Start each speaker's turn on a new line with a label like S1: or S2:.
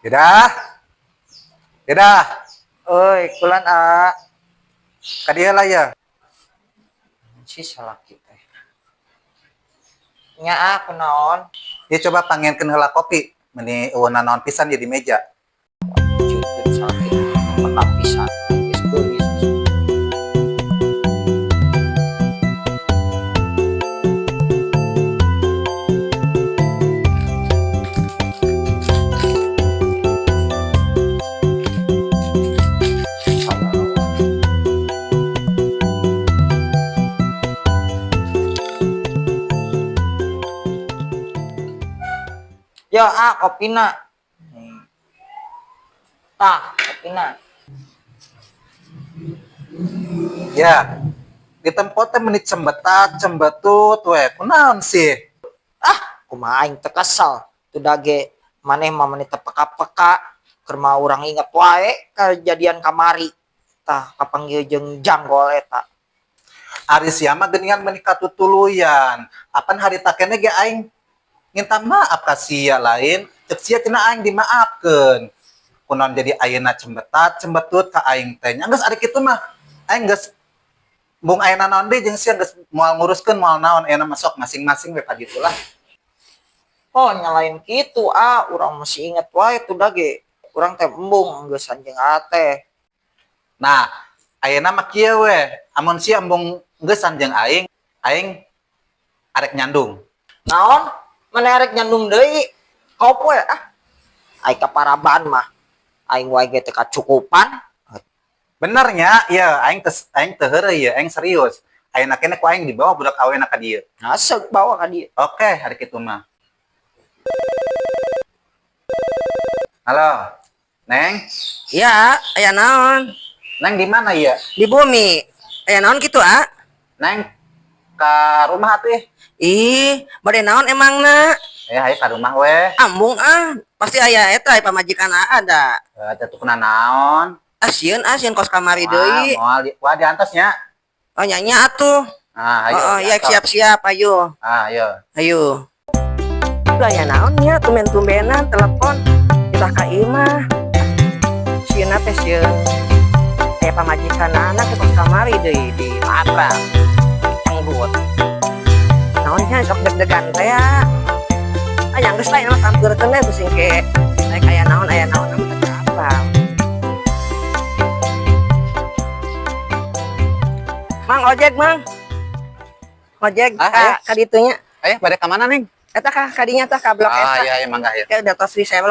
S1: Tidak, tidak.
S2: Oi, kulan
S1: Kadieu lah ya.
S2: si salaki teh. Nya aku naon?
S1: Dia coba panggilkeun heula kopi. Meni eueuna naon pisan di meja.
S2: Jukeun salaki. Mata pisan. Geus geulis. Ya, kopina. Tah, kopina.
S1: Ya. Di tempat teh menit cembetat, cembetut we. Kunaon sih?
S2: Kumaha aing teu kesel. Teu dage maneh mah menit teu peka-peka keur mah urang inget wae kejadian kamari. Tah kapanggil jeung janggol eta.
S1: Ari sia mah geuningan menikah tutuluyan. Apan hari takene ge aing minta maaf ka sia lain, cek sia cenah aing dimaafkeun. Kunaon jadi ayeuna cembetat, cembetut ka aing teh. Nya geus ari kitu mah aing geus bung ayeuna naon deui jeung sia geus moal nguruskeun moal naon ayeuna masuk masing-masing we ka ditu lah.
S2: Oh nyalain gitu urang masih inget wae tuh dage urang teh embung geus anjeun teh.
S1: Nah, ayeuna mah kieu we, amun sia embung geus jeung aing arek nyandung.
S2: Naon? Mana arek nyandung deui? Kop we Ai kaparaban mah. Aing wae ge teu kacukupan.
S1: Benernya, ya aing teu heureuy ya, aing serius. Ayeuna keneh ku aing dibawa budak awena ka dieu.
S2: Asek bawa ka dieu.
S1: Oke, hari kitu mah. Halo, Neng.
S3: Ya, aya naon?
S1: Neng di mana ya?
S3: Di bumi. Aya naon kitu,
S1: Neng ka rumah atuh.
S3: Ih, bade naon emangna?
S1: Ya, ayo ka rumah we.
S3: Ambung pasti aya eta pamajikan ada.
S1: Teh tukuna naon?
S3: Asieun kos kamari deui.
S1: Moal wah di atasnya.
S3: Oh nyanyi atuh.
S1: Ah, ayo.
S3: Oh, ya siap-siap ayo.
S1: Ah, ayo.
S3: Ayo. Lah ya naon nya tumben-tumbenan telepon kita ka imah. Sieun teh sieun aya pamajikan anak ke kos kamari deui di Matra. Anggut. Naonnya sok deg-degan teh ya. Yang geus lain mah sampurkeun we pusing ke aya naon mah teu apa. Mang ojek, Mang. Ojek ka ditunya.
S1: Ayo, bade ka mana, Neng?
S3: Eta ka kadinya tah ka blok S.
S1: Iya, mangga ya.
S3: Kayak udah tos reseller.